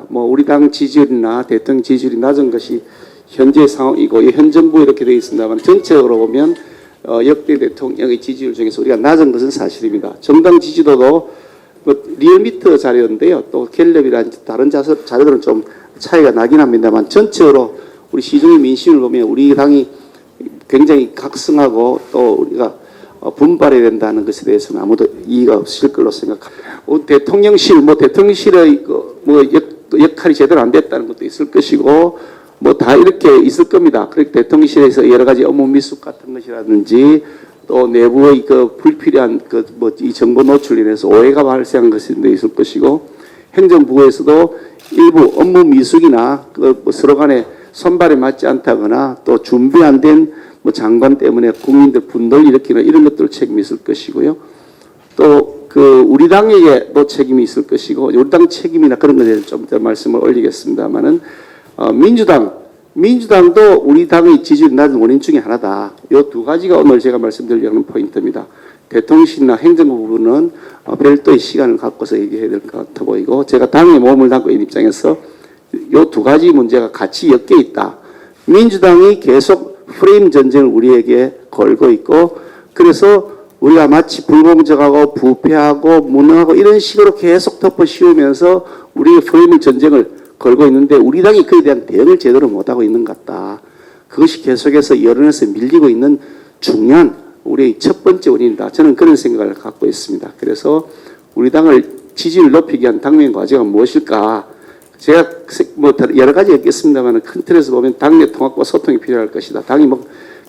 뭐 우리 당 지지율이나 대통령 지지율이 낮은 것이 현재 상황이고 현 정부 이렇게 되어 있습니다만 전체적으로 보면 역대 대통령의 지지율 중에서 우리가 낮은 것은 사실입니다. 정당 지지도도 뭐 리얼미터 자료인데요. 또 갤럽이라든지 다른 자료들은 좀 차이가 나긴 합니다만 전체적으로 우리 시중의 민심을 보면 우리 당이 굉장히 각성하고 또 우리가 분발해야 된다는 것에 대해서는 아무도 이의가 없을 걸로 생각합니다. 대통령실의 역할이 제대로 안 됐다는 것도 있을 것이고 뭐 다 이렇게 있을 겁니다. 그렇게 대통령실에서 여러 가지 업무 미숙 같은 것이라든지 또 내부의 그 불필요한 이 정보 노출로 인해서 오해가 발생한 것이 있을 것이고 행정부에서도 일부 업무 미숙이나 서로 간에 손발에 맞지 않다거나 또 준비 안 된 장관 때문에 국민들 분노를 일으키는 이런 것들 책임이 있을 것이고요. 또 우리 당에게도 책임이 있을 것이고 우리 당 책임이나 그런 것에 대해서 좀 더 말씀을 올리겠습니다만은 민주당도 우리 당의 지지율이 낮은 원인 중에 하나다. 이 두 가지가 오늘 제가 말씀드리려는 포인트입니다. 대통령실이나 행정부 부분은 별도의 시간을 갖고서 얘기해야 될 것 같아 보이고 제가 당에 몸을 담고 있는 입장에서 이 두 가지 문제가 같이 엮여 있다. 민주당이 계속 프레임 전쟁을 우리에게 걸고 있고 그래서 우리가 마치 불공정하고 부패하고 무능하고 이런 식으로 계속 덮어 씌우면서 우리의 프레임 전쟁을 걸고 있는데 우리 당이 그에 대한 대응을 제대로 못하고 있는 것 같다. 그것이 계속해서 여론에서 밀리고 있는 중요한 우리의 첫 번째 원인이다. 저는 그런 생각을 갖고 있습니다. 그래서 우리 당을 지지율 높이기 위한 당면 과제가 무엇일까? 제가 여러 가지 있겠습니다만 큰 틀에서 보면 당내 통합과 소통이 필요할 것이다. 당이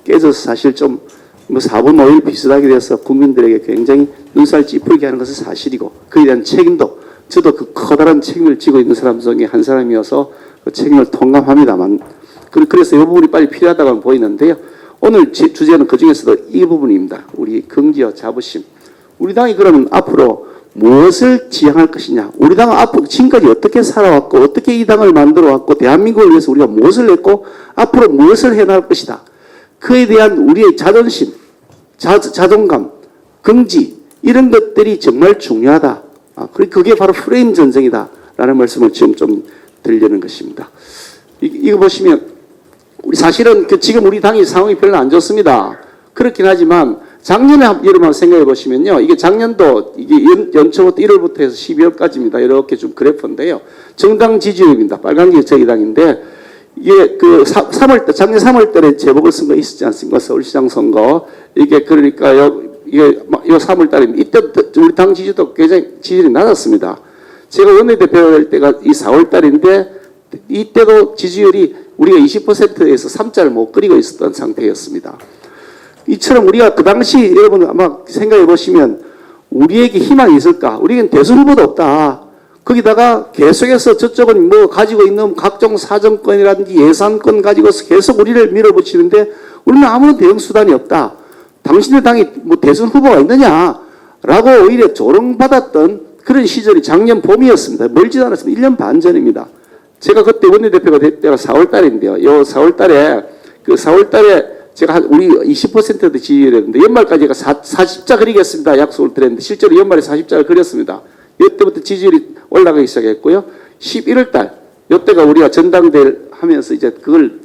깨져서 사실 좀 4분 5일 비슷하게 돼서 국민들에게 굉장히 눈살 찌푸리게 하는 것은 사실이고 그에 대한 책임도 저도 그 커다란 책임을 지고 있는 사람 중에 한 사람이어서 그 책임을 통감합니다만 그래서 이 부분이 빨리 필요하다고 보이는데요. 오늘 주제는 그중에서도 이 부분입니다. 우리 긍지와 자부심. 우리 당이 그러면 앞으로 무엇을 지향할 것이냐. 우리 당은 앞으로 지금까지 어떻게 살아왔고 어떻게 이 당을 만들어왔고 대한민국을 위해서 우리가 무엇을 했고 앞으로 무엇을 해나갈 것이다. 그에 대한 우리의 자존심, 자존감, 긍지 이런 것들이 정말 중요하다. 그게 바로 프레임 전쟁이다라는 말씀을 지금 좀 드리려는 것입니다. 이거 보시면 우리 사실은 지금 우리 당이 상황이 별로 안 좋습니다. 그렇긴 하지만 작년에 여러분 생각해 보시면요. 이게 작년도 이게 연초부터 1월부터 해서 12월까지입니다. 이렇게 좀 그래프인데요. 정당 지지율입니다. 빨간 게 저희 당인데 이게 작년 3월 달에 재보궐 선거 있었지 않습니까? 서울시장 선거. 이게 그러니까요. 이게 3월 달에 이때 우리 당 지지도 굉장히 지지율이 낮았습니다. 제가 원내대표 할 때가 이 4월 달인데 이때도 지지율이 우리가 20%에서 3자를 못 그리고 있었던 상태였습니다. 이처럼 우리가 그 당시 여러분 아마 생각해 보시면 우리에게 희망이 있을까? 우리에겐 대선 후보도 없다. 거기다가 계속해서 저쪽은 가지고 있는 각종 사정권이라든지 예산권 가지고서 계속 우리를 밀어붙이는데 우리는 아무런 대응 수단이 없다. 당신의 당이 대선 후보가 있느냐라고 오히려 조롱받았던 그런 시절이 작년 봄이었습니다. 멀지도 않았습니다. 1년 반 전입니다. 제가 그때 원내대표가 될 때가 4월 달인데요. 4월 달에 제가 우리 20%도 지지율이었는데 연말까지 제가 40자 그리겠습니다. 약속을 드렸는데 실제로 연말에 40자를 그렸습니다. 이때부터 지지율이 올라가기 시작했고요. 11월 달, 이때가 우리가 전당대회를 하면서 이제 그걸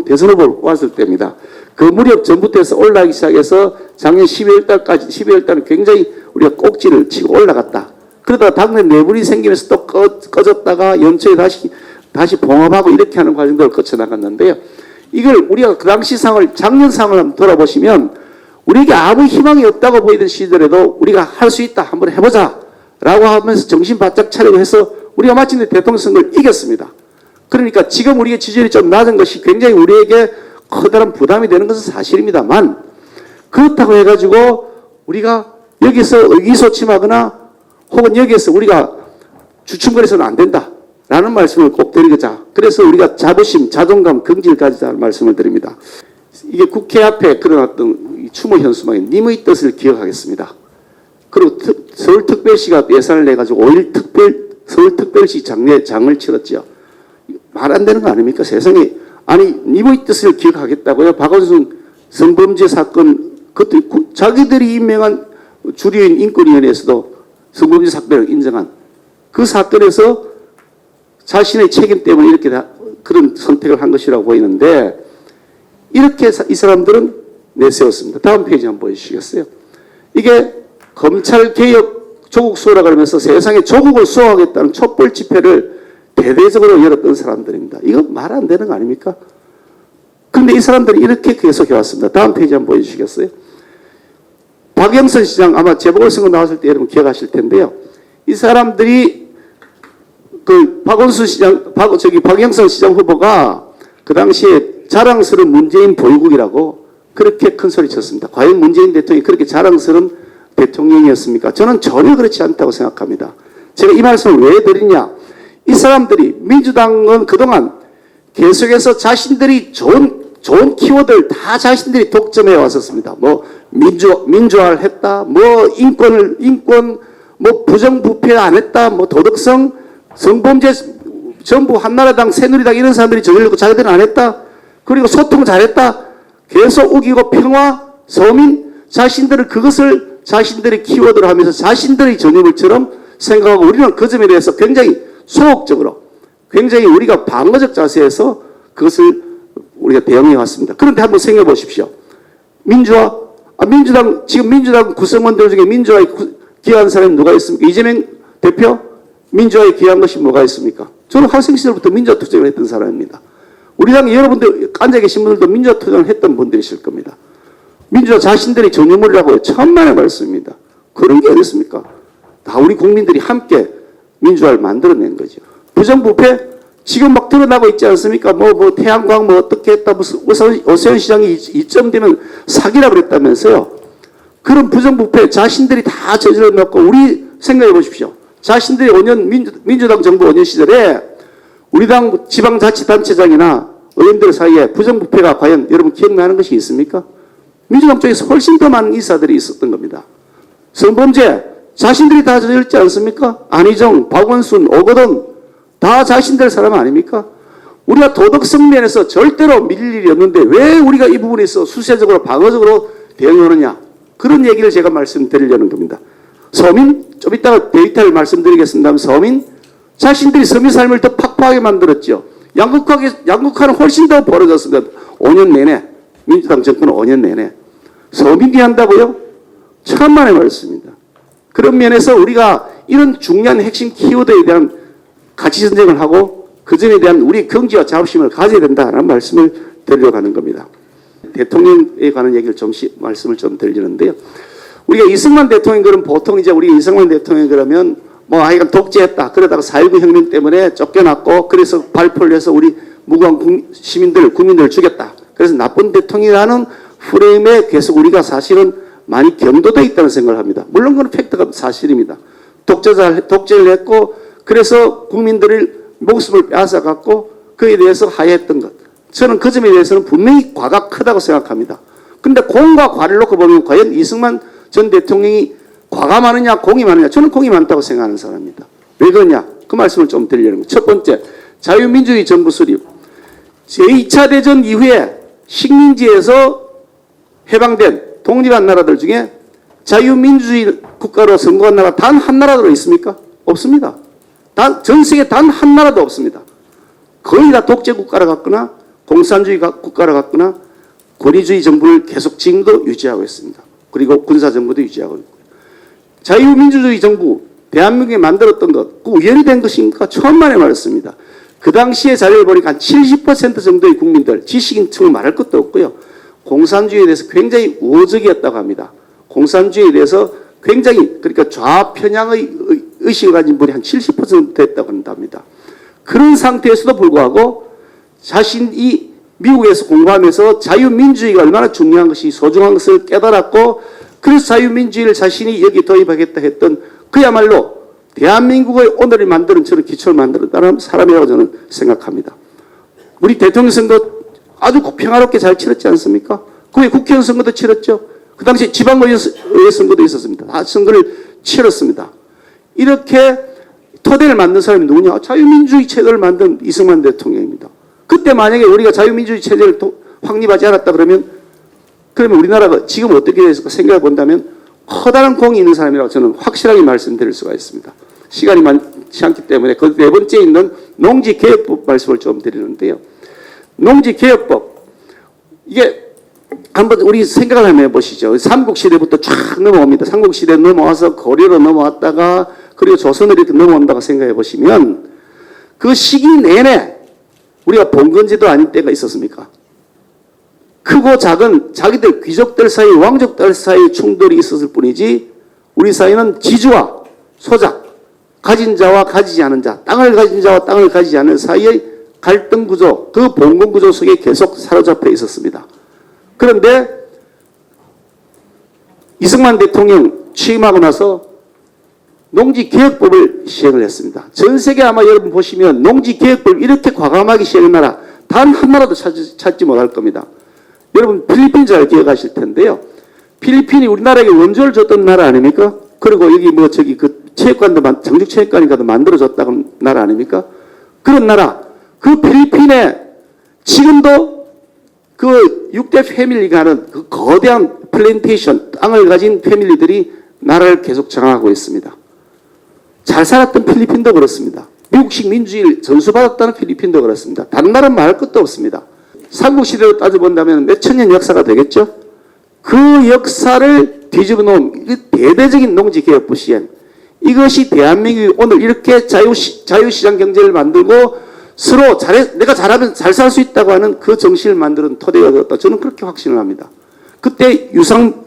대선 후보로 왔을 때입니다. 그 무렵 전부터 해서 올라가기 시작해서 작년 12월 달까지, 12월 달은 굉장히 우리가 꼭지를 치고 올라갔다. 그러다가 당내 내분이 생기면서 또 꺼졌다가 연초에 다시 봉합하고 이렇게 하는 과정들을 거쳐 나갔는데요. 이걸 우리가 그 당시 상황을, 작년 상황을 한번 돌아보시면 우리에게 아무 희망이 없다고 보이던 시절에도 우리가 할 수 있다. 한번 해보자. 라고 하면서 정신 바짝 차리고 해서 우리가 마침내 대통령 선거를 이겼습니다. 그러니까 지금 우리의 지지율이 좀 낮은 것이 굉장히 우리에게 커다란 부담이 되는 것은 사실입니다만 그렇다고 해가지고 우리가 여기서 의기소침하거나 혹은 여기에서 우리가 주춤거려서는 안 된다. 라는 말씀을 꼭 드리고자. 그래서 우리가 자부심, 자존감, 긍지를 가지자는 말씀을 드립니다. 이게 국회 앞에 그려놨던 추모 현수막에 님의 뜻을 기억하겠습니다. 그리고 서울특별시가 예산을 내가지고 5일 서울특별시 장을 치렀죠. 말 안 되는 거 아닙니까? 세상에. 아니, 님의 뜻을 기억하겠다고요? 박원순 성범죄 사건, 그것도 자기들이 임명한 주류인 인권위원회에서도 성범죄 사건을 인정한 그 사건에서 자신의 책임 때문에 이렇게 그런 선택을 한 것이라고 보이는데 이렇게 이 사람들은 내세웠습니다. 다음 페이지 한번 보여주시겠어요? 이게 검찰개혁 조국 수호라 그러면서 세상에 조국을 수호하겠다는 촛불 집회를 대대적으로 열었던 사람들입니다. 이거 말 안 되는 거 아닙니까? 그런데 이 사람들이 이렇게 계속 해왔습니다. 다음 페이지 한번 보여주시겠어요? 박영선 시장 아마 재보궐선거 나왔을 때 여러분 기억하실 텐데요. 이 사람들이 그 박영선 시장 후보가 그 당시에 자랑스러운 문재인 보유국이라고 그렇게 큰 소리 쳤습니다. 과연 문재인 대통령이 그렇게 자랑스러운 대통령이었습니까? 저는 전혀 그렇지 않다고 생각합니다. 제가 이 말씀을 왜 드리냐? 이 사람들이 민주당은 그동안 계속해서 자신들이 좋은 키워드를 다 자신들이 독점해 왔었습니다. 뭐 민주화를 했다, 뭐 인권, 뭐 부정부패 안 했다, 뭐 도덕성, 성범죄 전부 한나라당, 새누리당 이런 사람들이 저지르고 자기들은 안 했다. 그리고 소통 잘했다. 계속 우기고 평화, 서민 자신들은 그것을 자신들의 키워드로 하면서 자신들의 전유물처럼 생각하고 우리는 그 점에 대해서 굉장히 소극적으로 굉장히 우리가 방어적 자세에서 그것을 우리가 대응해 왔습니다. 그런데 한번 생각해 보십시오. 민주화, 지금 민주당 구성원들 중에 민주화에 기여한 사람이 누가 있습니까? 이재명 대표? 민주화에 기여한 것이 뭐가 있습니까? 저는 학생 시절부터 민주화 투쟁을 했던 사람입니다. 우리 당 여러분들 앉아 계신 분들도 민주화 투쟁을 했던 분들이실 겁니다. 민주화 자신들이 전유물이라고 해요. 천만의 말씀입니다. 그런 게 어디 있습니까? 다 우리 국민들이 함께 민주화를 만들어낸 거죠. 부정부패 지금 막 드러나고 있지 않습니까? 뭐 태양광 뭐 어떻게 했다 무슨 오세훈 시장이 이점 되면 사기라 그랬다면서요. 그런 부정부패 자신들이 다 저질러 놓고 우리 생각해 보십시오. 자신들이 5년 민주당 정부 5년 시절에 우리 당 지방자치단체장이나 의원들 사이에 부정부패가 과연 여러분 기억나는 것이 있습니까? 민주당 쪽에서 훨씬 더 많은 인사들이 있었던 겁니다. 성범죄 자신들이 다 저질렀지 않습니까? 안희정, 박원순, 오거돈 다 자신들 사람 아닙니까? 우리가 도덕성 면에서 절대로 밀릴 일이 없는데 왜 우리가 이 부분에서 수세적으로 방어적으로 대응하느냐? 그런 얘기를 제가 말씀드리려는 겁니다. 서민, 좀 이따가 데이터를 말씀드리겠습니다. 서민, 자신들이 서민 삶을 더 팍팍하게 만들었죠. 양극화는 훨씬 더 벌어졌습니다. 5년 내내, 민주당 정권은 5년 내내. 서민이 한다고요? 천만의 말씀입니다. 그런 면에서 우리가 이런 중요한 핵심 키워드에 대한 가치 전쟁을 하고 그 점에 대한 우리 경지와 자부심을 가져야 된다는 말씀을 드리려고 하는 겁니다. 대통령에 관한 얘기를 말씀을 좀 드리려는데요. 우리가 이승만 대통령 그러면 보통 이제 우리 이승만 대통령 그러면 뭐 하여간 독재했다. 그러다가 4.19 혁명 때문에 쫓겨났고 그래서 발표를 해서 우리 무고한 국민들을 죽였다. 그래서 나쁜 대통령이라는 프레임에 계속 우리가 사실은 많이 경도되어 있다는 생각을 합니다. 물론 그건 팩트가 사실입니다. 독재를 했고 그래서 국민들의 목숨을 빼앗아갔고 그에 대해서 하야했던 것. 저는 그 점에 대해서는 분명히 과가 크다고 생각합니다. 그런데 공과 과를 놓고 보면 과연 이승만 전 대통령이 과가 많으냐 공이 많으냐 저는 공이 많다고 생각하는 사람입니다. 왜 그러냐 그 말씀을 좀 드리려는 거예요. 첫 번째 자유민주주의 정부 수립. 제2차 대전 이후에 식민지에서 해방된 독립한 나라들 중에 자유민주주의 국가로 선거한 나라 단 한 나라도 있습니까? 없습니다. 전 세계 단 한 나라도 없습니다. 거의 다 독재 국가로 갔거나 공산주의 국가로 갔거나 권위주의 정부를 계속 지금도 유지하고 있습니다. 그리고 군사정부도 유지하고 있고요. 자유민주주의 정부 대한민국에 만들었던 것, 그 우연이 된 것입니까? 천만의 말씀입니다. 그 당시의 자료를 보니까 한 70% 정도의 국민들, 지식인층을 말할 것도 없고요. 공산주의에 대해서 굉장히 우호적이었다고 합니다. 공산주의에 대해서 굉장히 그러니까 좌편향의 의식을 가진 분이 한 70% 됐다고 한답니다. 그런 상태에서도 불구하고 자신이 미국에서 공부하면서 자유민주주의가 얼마나 중요한 것이 소중한 것을 깨달았고 그래서 자유민주주의를 자신이 여기 도입하겠다 했던 그야말로 대한민국의 오늘을 만드는 저는 기초를 만들었다는 사람이라고 저는 생각합니다. 우리 대통령 선거 아주 평화롭게 잘 치렀지 않습니까? 그 후에 국회의원 선거도 치렀죠. 그 당시 지방의원 선거도 있었습니다. 다 선거를 치렀습니다. 이렇게 토대를 만든 사람이 누구냐? 자유민주주의 체제를 만든 이승만 대통령입니다. 그때 만약에 우리가 자유민주주의 체제를 확립하지 않았다 그러면 우리나라가 지금 어떻게 됐을까 생각해 본다면 커다란 공이 있는 사람이라고 저는 확실하게 말씀드릴 수가 있습니다. 시간이 많지 않기 때문에 그 네 번째 있는 농지개혁법 말씀을 좀 드리는데요. 농지개혁법, 이게 한번 우리 생각을 한번 해보시죠. 삼국시대부터 쫙 넘어옵니다. 삼국시대 넘어와서 고려로 넘어왔다가 그리고 조선으로 이렇게 넘어온다고 생각해 보시면 그 시기 내내 우리가 봉건제도 아닌 때가 있었습니까? 크고 작은 자기들 귀족들 사이, 왕족들 사이 충돌이 있었을 뿐이지 우리 사이는 지주와 소작, 가진 자와 가지지 않은 자, 땅을 가진 자와 땅을 가지지 않은 사이의 갈등 구조, 그 봉건 구조 속에 계속 사로잡혀 있었습니다. 그런데 이승만 대통령 취임하고 나서 농지개혁법을 시행을 했습니다. 전 세계 아마 여러분 보시면 농지개혁법을 이렇게 과감하게 시행한 나라 단 한 나라도 찾지 못할 겁니다. 여러분 필리핀 잘 기억하실 텐데요. 필리핀이 우리나라에게 원조를 줬던 나라 아닙니까? 그리고 여기 뭐 저기 그 체육관도 장죽체육관인가도 만들어줬다는 나라 아닙니까? 그런 나라. 그 필리핀에 지금도 그 6대 패밀리가 하는 그 거대한 플랜테이션, 땅을 가진 패밀리들이 나라를 계속 장악하고 있습니다. 잘 살았던 필리핀도 그렇습니다. 미국식 민주주의를 전수받았다는 필리핀도 그렇습니다. 다른 나라는 말할 것도 없습니다. 삼국시대로 따져본다면 몇천 년 역사가 되겠죠? 그 역사를 뒤집어 놓은 대대적인 농지개혁부 시행. 이것이 대한민국이 오늘 이렇게 자유시장 경제를 만들고 서로 내가 잘하면 잘 살 수 있다고 하는 그 정신을 만드는 토대가 되었다. 저는 그렇게 확신을 합니다. 그때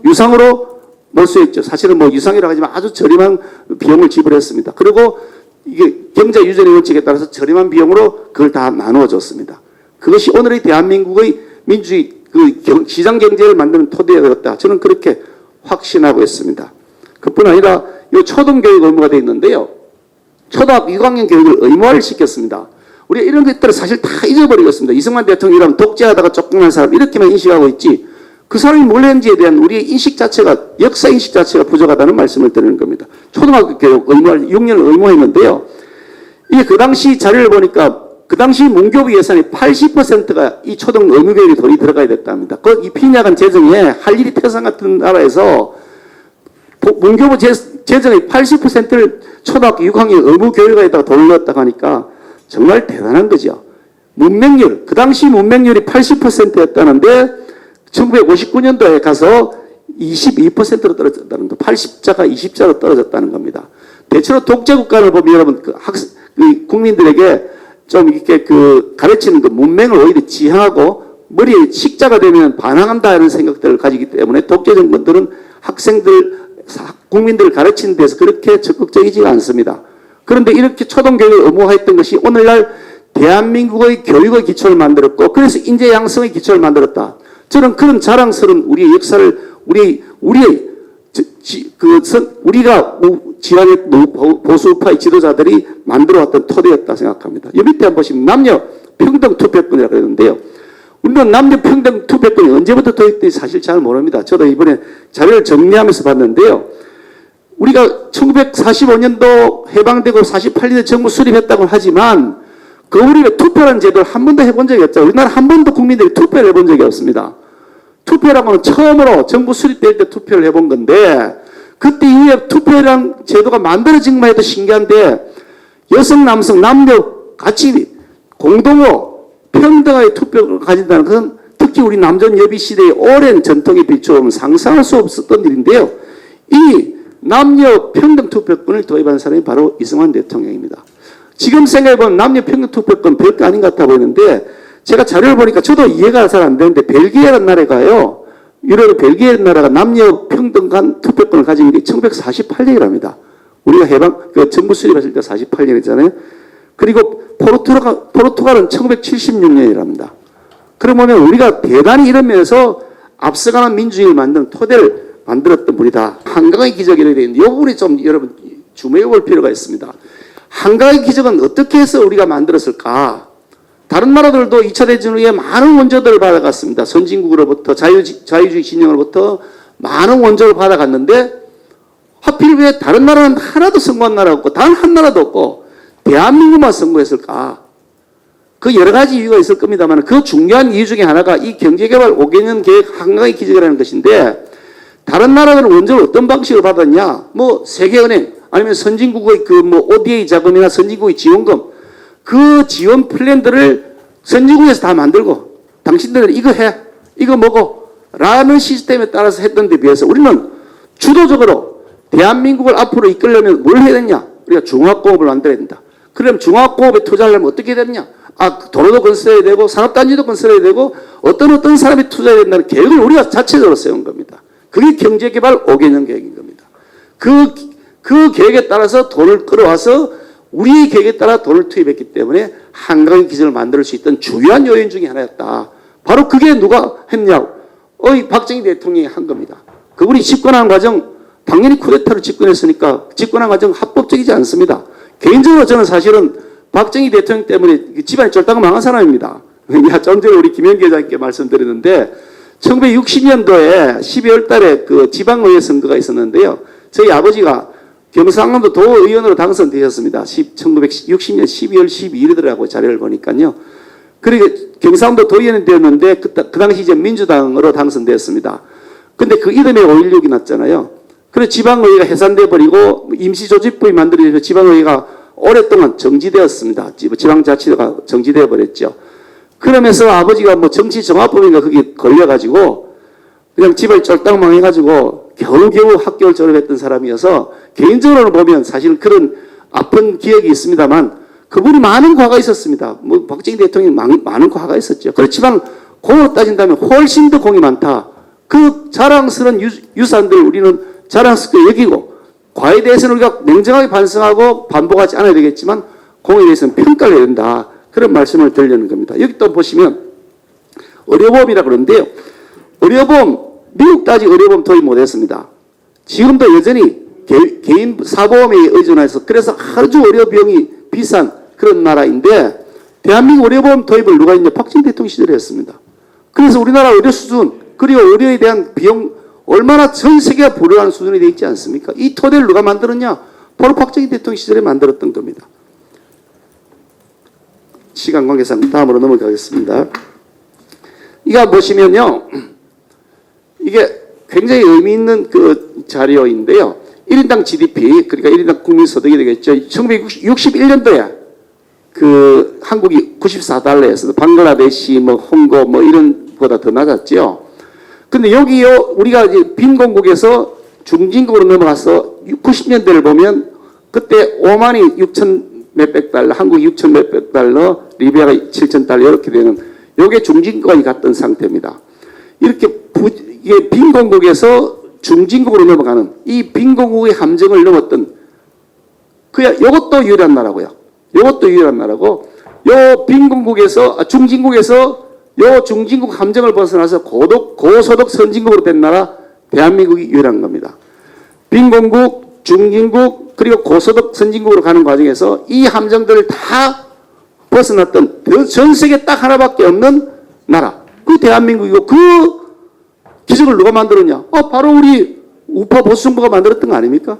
유상으로 몰수했죠. 사실은 뭐 유상이라고 하지만 아주 저렴한 비용을 지불했습니다. 그리고 이게 경제 유전의 원칙에 따라서 저렴한 비용으로 그걸 다 나누어 줬습니다. 그것이 오늘의 대한민국의 민주주의, 그 시장 경제를 만드는 토대가 되었다. 저는 그렇게 확신하고 있습니다. 그뿐 아니라 이 초등교육 의무가 되어 있는데요. 초등학교 6학년 교육을 의무화를 시켰습니다. 우리가 이런 것들을 사실 다 잊어버리겠습니다. 이승만 대통령이라면 독재하다가 쫓겨난 사람 이렇게만 인식하고 있지 그 사람이 뭘 했는지에 대한 우리의 인식 자체가 역사 인식 자체가 부족하다는 말씀을 드리는 겁니다. 초등학교 교육 의무화를 6년을 의무화했는데요. 이게 그 당시 자료를 보니까 그 당시 문교부 예산의 80%가 이 초등 의무교육에 돈이 들어가야 됐답니다. 이 빈약한 재정에 할 일이 태산 같은 나라에서 문교부 재정의 80%를 초등학교 6학년 의무교육에다가 돈을 넣었다고 하니까 정말 대단한 거죠. 문맹률, 그 당시 문맹률이 80%였다는데 1959년도에 가서 22%로 떨어졌다는 거, 80자가 20자로 떨어졌다는 겁니다. 대체로 독재국가를 보면 여러분 국민들에게 좀 이렇게 가르치는 그 문맹을 오히려 지향하고 머리에 식자가 되면 반항한다는 생각들을 가지기 때문에 독재 정권들은 국민들을 가르치는 데서 그렇게 적극적이지가 않습니다. 그런데 이렇게 초등교육을 의무화했던 것이 오늘날 대한민국의 교육의 기초를 만들었고 그래서 인재 양성의 기초를 만들었다. 저는 그런 자랑스러운 우리의 역사를 우리가 지난해 보수파의 지도자들이 만들어왔던 토대였다 생각합니다. 이 밑에 한번 보시면 남녀 평등 투표권이라고 그러는데요. 우리는 남녀 평등 투표권이 언제부터 도입된지 사실 잘 모릅니다. 저도 이번에 자료를 정리하면서 봤는데요. 우리가 1945년도 해방되고 48년에 정부 수립했다고 하지만 그 우리가 투표라는 제도를 한 번도 해본 적이 없죠. 우리나라 한 번도 국민들이 투표를 해본 적이 없습니다. 투표라고 하면 처음으로 정부 수립될 때 투표를 해본 건데 그때 이후에 투표라는 제도가 만들어진 것만 해도 신기한데 여성, 남성, 남녀 같이 공동으로 평등하게 투표를 가진다는 것은 특히 우리 남전 여비 시대의 오랜 전통에 비추어보면 상상할 수 없었던 일인데요. 이 남녀 평등 투표권을 도입한 사람이 바로 이승만 대통령입니다. 지금 생각해보면 남녀 평등 투표권 별거 아닌 것 같아 보이는데 제가 자료를 보니까 저도 이해가 잘 안 되는데 벨기에라는 나라가요. 유럽의 벨기에 나라가 남녀 평등 간 투표권을 가진 게 1948년이랍니다. 우리가 정부 수립했을 때 48년이잖아요. 그리고 포르투갈은 1976년이랍니다. 그러면 우리가 대단히 이런 면에서 앞서가는 민주주의를 만드는 토대를 만들었던 분이다. 한강의 기적이라고 되어 있는데 이 부분이 좀 여러분 주목해 볼 필요가 있습니다. 한강의 기적은 어떻게 해서 우리가 만들었을까? 다른 나라들도 2차 대전 후에 많은 원조들을 받아갔습니다. 선진국으로부터 자유주의 진영으로부터 많은 원조를 받아갔는데 하필 왜 다른 나라는 하나도 성공한 나라가 없고 단 한 나라도 없고 대한민국만 성공했을까? 그 여러 가지 이유가 있을 겁니다만 그 중요한 이유 중에 하나가 이 경제개발 5개년 계획 한강의 기적이라는 것인데 다른 나라들은 원조를 어떤 방식으로 받았냐? 뭐 세계은행 아니면 선진국의 ODA 자금이나 선진국의 지원금 그 지원 플랜들을 선진국에서 다 만들고 당신들은 이거 해, 이거 먹어 라는 시스템에 따라서 했던 데 비해서 우리는 주도적으로 대한민국을 앞으로 이끌려면 뭘 해야 되냐? 우리가 중화공업을 만들어야 된다. 그럼 중화공업에 투자하려면 어떻게 해야 되냐? 도로도 건설해야 되고 산업단지도 건설해야 되고 어떤 사람이 투자해야 된다는 계획을 우리가 자체적으로 세운 겁니다. 그게 경제개발 5개년 계획인 겁니다. 그 계획에 따라서 돈을 끌어와서 우리의 계획에 따라 돈을 투입했기 때문에 한강의 기적을 만들 수 있던 주요한 요인 중에 하나였다. 바로 그게 누가 했냐고. 박정희 대통령이 한 겁니다. 그분이 집권하는 과정, 당연히 쿠데타로 집권했으니까 집권한 과정 합법적이지 않습니다. 개인적으로 저는 사실은 박정희 대통령 때문에 집안이 쫄딱 망한 사람입니다. 좀 전에 우리 김현기 회장님께 말씀드렸는데 1960년도에 12월 달에 그 지방의회 선거가 있었는데요. 저희 아버지가 경상남도 도의원으로 당선되셨습니다. 1960년 12월 12일이더라고요. 자료를 보니까요. 그리고 경상도 도의원이 되었는데 그 당시 이제 민주당으로 당선되었습니다. 근데 그 이름에 5.16이 났잖아요. 그래서 지방의회가 해산돼 버리고 임시조직부이 만들어져서 지방의회가 오랫동안 정지되었습니다. 지방자치가 정지되어 버렸죠. 그러면서 아버지가 뭐 정치정화법인가 거기 걸려가지고 그냥 집을 쫄딱 망해가지고 겨우겨우 학교를 졸업했던 사람이어서 개인적으로 보면 사실 그런 아픈 기억이 있습니다만 그분이 많은 과가 있었습니다. 뭐 박정희 대통령이 많은 과가 있었죠. 그렇지만 공으로 따진다면 훨씬 더 공이 많다. 그 자랑스러운 유산들 우리는 자랑스럽게 여기고 과에 대해서는 우리가 냉정하게 반성하고 반복하지 않아야 되겠지만 공에 대해서는 평가를 해야 된다. 그런 말씀을 드리려는 겁니다. 여기 또 보시면 의료보험이라 그러는데요. 의료보험, 미국까지 의료보험 도입 못했습니다. 지금도 여전히 개인 사보험에 의존해서 그래서 아주 의료 비용이 비싼 그런 나라인데 대한민국 의료보험 도입을 누가 했냐? 박정희 대통령 시절에 했습니다. 그래서 우리나라 의료 수준 그리고 의료에 대한 비용 얼마나 전 세계가 불효하는 수준이 되어 있지 않습니까? 이 토대를 누가 만들었냐? 바로 박정희 대통령 시절에 만들었던 겁니다. 시간 관계상 다음으로 넘어가겠습니다. 이거 보시면요. 이게 굉장히 의미 있는 그 자료인데요. 1인당 GDP, 그러니까 1인당 국민소득이 되겠죠. 1961년도에 그 한국이 94달러였어요. 방글라데시, 뭐 홍고, 뭐 이런 보다 더 낮았죠. 근데 여기요, 우리가 이제 빈공국에서 중진국으로 넘어가서 90년대를 보면 그때 오만이 6천 몇백 달러, 한국이 6천 몇백 달러, 리비아가 7천 달러 이렇게 되는 요게 중진국까지 갔던 상태입니다. 이렇게 이게 빈공국에서 중진국으로 넘어가는 이 빈공국의 함정을 넘었던 요것도 유일한 나라고요. 요것도 유일한 나라고 요 빈공국에서 중진국에서 요 중진국 함정을 벗어나서 고소득 선진국으로 된 나라 대한민국이 유일한 겁니다. 빈공국, 중진국 그리고 고소득 선진국으로 가는 과정에서 이 함정들을 다 벗어났던 전 세계 딱 하나밖에 없는 나라 그 대한민국이고 그 기적을 누가 만들었냐? 바로 우리 우파 보수정부가 만들었던 거 아닙니까?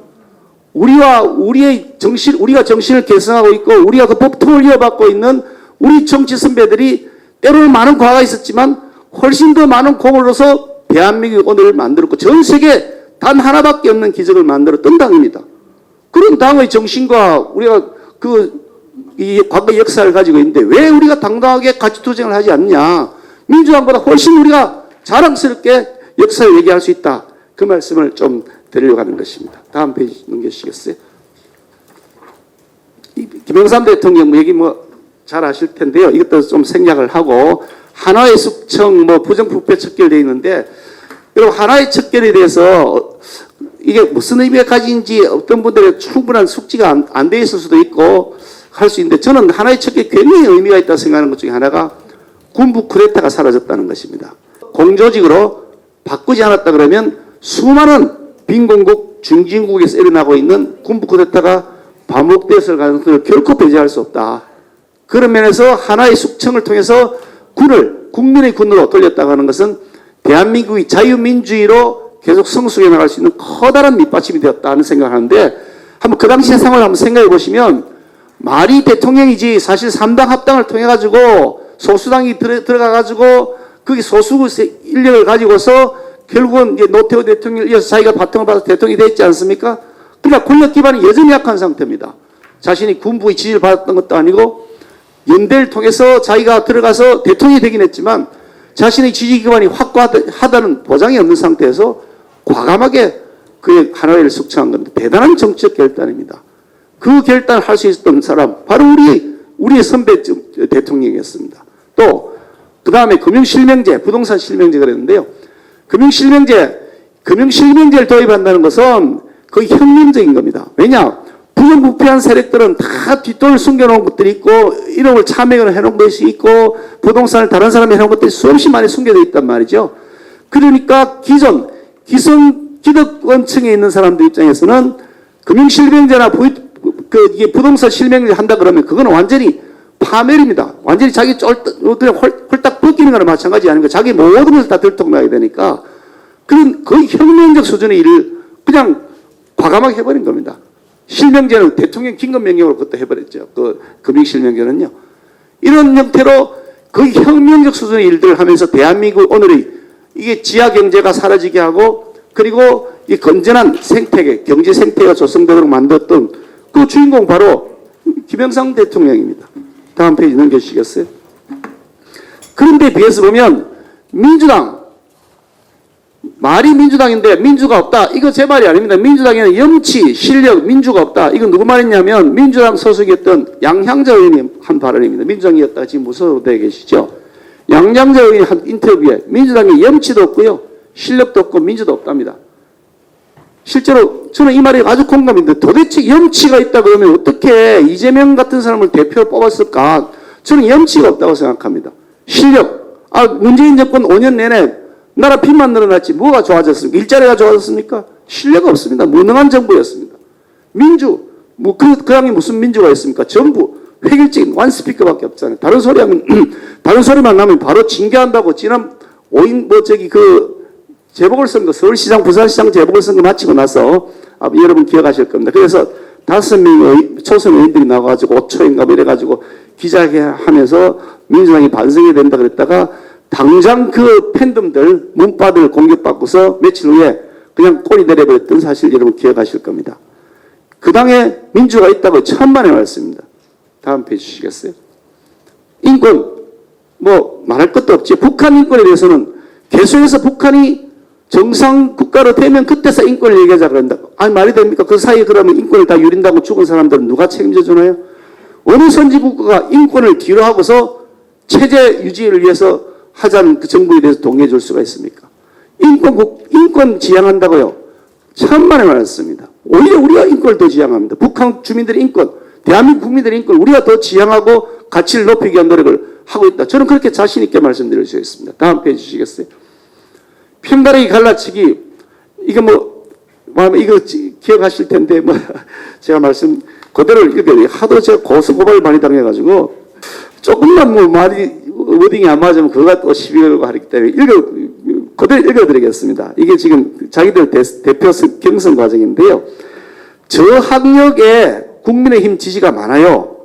우리의 정신, 우리가 정신을 계승하고 있고 우리가 그 법통을 이어받고 있는 우리 정치 선배들이 때로는 많은 과가 있었지만 훨씬 더 많은 공을 넣어서 대한민국이 오늘 만들었고 전 세계 단 하나밖에 없는 기적을 만들었던 당입니다. 그런 당의 정신과 우리가 이 과거 역사를 가지고 있는데 왜 우리가 당당하게 가치투쟁을 하지 않느냐. 민주당보다 훨씬 우리가 자랑스럽게 역사를 얘기할 수 있다. 그 말씀을 좀 드리려고 하는 것입니다. 다음 페이지 넘겨주시겠어요? 김영삼 대통령 얘기 잘 아실 텐데요. 이것도 좀 생략을 하고 하나의 숙청 부정부패 척결되어 있는데 여러분 하나의 척결에 대해서 이게 무슨 의미가 가진지 어떤 분들의 충분한 숙지가 안 돼 있을 수도 있고 할 수 있는데 저는 하나의 척결이 굉장히 의미가 있다고 생각하는 것 중에 하나가 군부 쿠데타가 사라졌다는 것입니다. 공조직으로 바꾸지 않았다 그러면 수많은 빈공국, 중진국에서 일어나고 있는 군부 쿠데타가 반복되었을 가능성을 결코 배제할 수 없다. 그런 면에서 하나의 숙청을 통해서 군을 국민의 군으로 돌렸다고 하는 것은 대한민국이 자유민주주의로 계속 성숙해 나갈 수 있는 커다란 밑받침이 되었다는 생각을 하는데 한번 그 당시의 상황을 한번 생각해 보시면 말이 대통령이지 사실 3당 합당을 통해 가지고 소수당이 들어가 가지고 거기 소수 인력을 가지고서 결국은 이제 노태우 대통령을 이어서 자기가 바통을 받아서 대통령이 됐지 않습니까? 그러나 권력 기반이 여전히 약한 상태입니다. 자신이 군부의 지지를 받았던 것도 아니고 연대를 통해서 자기가 들어가서 대통령이 되긴 했지만 자신의 지지 기반이 확고하다는 보장이 없는 상태에서 과감하게 그의 하나를 숙청한 건데 대단한 정치적 결단입니다. 그 결단을 할 수 있었던 사람 바로 우리의 선배 대통령이었습니다. 또 그 다음에 금융실명제, 부동산 실명제가 그랬는데요. 금융실명제를 도입한다는 것은 거의 혁명적인 겁니다. 왜냐? 부정부패한 세력들은 다 뒷돈을 숨겨놓은 것들이 있고 이름을 차명을 해놓은 것이 있고 부동산을 다른 사람이 해놓은 것들이 수없이 많이 숨겨져 있단 말이죠. 그러니까 기득권층에 있는 사람들 입장에서는 금융실명제나 이게 부동산 실명제 한다 그러면 그거는 완전히 파멸입니다. 완전히 자기 그냥 홀딱 벗기는 거나 마찬가지 아닌가. 자기 모든 것을 다 들통나야 되니까 그런 거의 혁명적 수준의 일을 그냥 과감하게 해버린 겁니다. 실명제는 대통령 긴급명령으로 그것도 해버렸죠. 그 금융실명제는요. 이런 형태로 거의 혁명적 수준의 일들을 하면서 대한민국 오늘의 이게 지하경제가 사라지게 하고 그리고 이 건전한 생태계, 경제 생태계가 조성되도록 만들었던 그 주인공 바로 김영삼 대통령입니다. 다음 페이지 넘겨주시겠어요? 그런데 비해서 보면 민주당 말이 민주당인데 민주가 없다. 이거 제 말이 아닙니다. 민주당에는 염치, 실력, 민주가 없다. 이건 누구 말이냐면 민주당 소속이었던 양향자 의원이 한 발언입니다. 민주당이었다가 지금 무소속되어 계시죠. 양향자 의원이 한 인터뷰에 민주당에 염치도 없고요. 실력도 없고 민주도 없답니다. 실제로 저는 이 말이 아주 공감인데 도대체 염치가 있다 그러면 어떻게 이재명 같은 사람을 대표로 뽑았을까? 저는 염치가 없다고 생각합니다. 실력. 문재인 정권 5년 내내 나라 빚만 늘어났지 뭐가 좋아졌습니까? 일자리가 좋아졌습니까? 실력 없습니다. 무능한 정부였습니다. 민주. 그 당에 무슨 민주가 있습니까? 정부. 획일적인 원스피커밖에 없잖아요. 다른 소리만 나면 바로 징계한다고 지난 5인 재보궐선거 서울시장, 부산시장 재보궐선거 마치고 나서 여러분 기억하실 겁니다. 그래서 5명의 초선 의원들이 나와가지고 5초인가 이래가지고 기자회견하면서 민주당이 반성해야 된다 그랬다가 당장 그 팬덤들 문바들 공격받고서 며칠 후에 그냥 꼬리 내려버렸던 사실 여러분 기억하실 겁니다. 그 당에 민주가 있다고 천만에 말했습니다. 다음 페이지 주시겠어요? 인권 말할 것도 없지. 북한 인권에 대해서는 계속해서 북한이 정상 국가로 되면 그때서 인권을 얘기하자 그런다. 말이 됩니까? 그 사이에 그러면 인권을 다 유린다고 죽은 사람들은 누가 책임져 주나요? 어느 선진국가가 인권을 뒤로 하고서 체제 유지를 위해서 하자는 그 정부에 대해서 동의해 줄 수가 있습니까? 인권 지향한다고요. 천만에 말했습니다. 오히려 우리가 인권을 더 지향합니다. 북한 주민들의 인권, 대한민국 국민들의 인권 우리가 더 지향하고 가치를 높이기 위한 노력을 하고 있다. 저는 그렇게 자신 있게 말씀드릴 수 있습니다. 다음 페이지 주시겠어요? 편가르기 갈라치기 이거 이거 기억하실 텐데 제가 말씀 그대로 읽어요. 하도 제가 고소고발을 많이 당해가지고 조금만 말이 워딩이 안 맞으면 그거가 또 시비 걸고 하기 때문에 그대로 읽어드리겠습니다. 이게 지금 자기들 대표 경선 과정인데요. 저 학력에 국민의힘 지지가 많아요.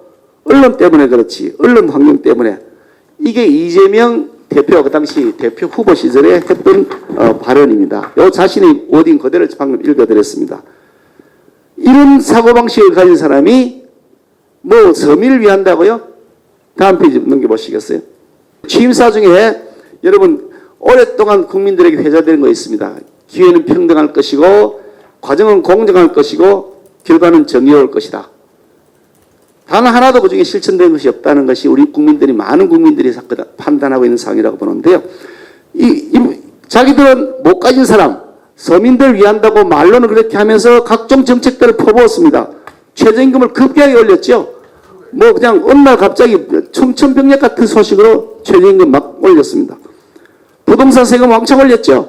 언론 때문에 그렇지. 언론 환경 때문에. 이게 이재명 대표 그 당시 대표 후보 시절에 했던 발언입니다. 요 자신의 워딩 그대로 방금 읽어드렸습니다. 이런 사고방식을 가진 사람이 서민을 위한다고요? 다음 페이지 넘겨보시겠어요? 취임사 중에 여러분 오랫동안 국민들에게 회자되는 거 있습니다. 기회는 평등할 것이고 과정은 공정할 것이고 결과는 정의로울 것이다. 단 하나도 그중에 실천된 것이 없다는 것이 우리 국민들이 많은 국민들이 판단하고 있는 상황이라고 보는데요. 자기들은 못 가진 사람, 서민들 위한다고 말로는 그렇게 하면서 각종 정책들을 퍼부었습니다. 최저임금을 급격하게 올렸죠. 그냥 어느 날 갑자기 청천벽력 같은 소식으로 최저임금 막 올렸습니다. 부동산 세금 왕창 올렸죠.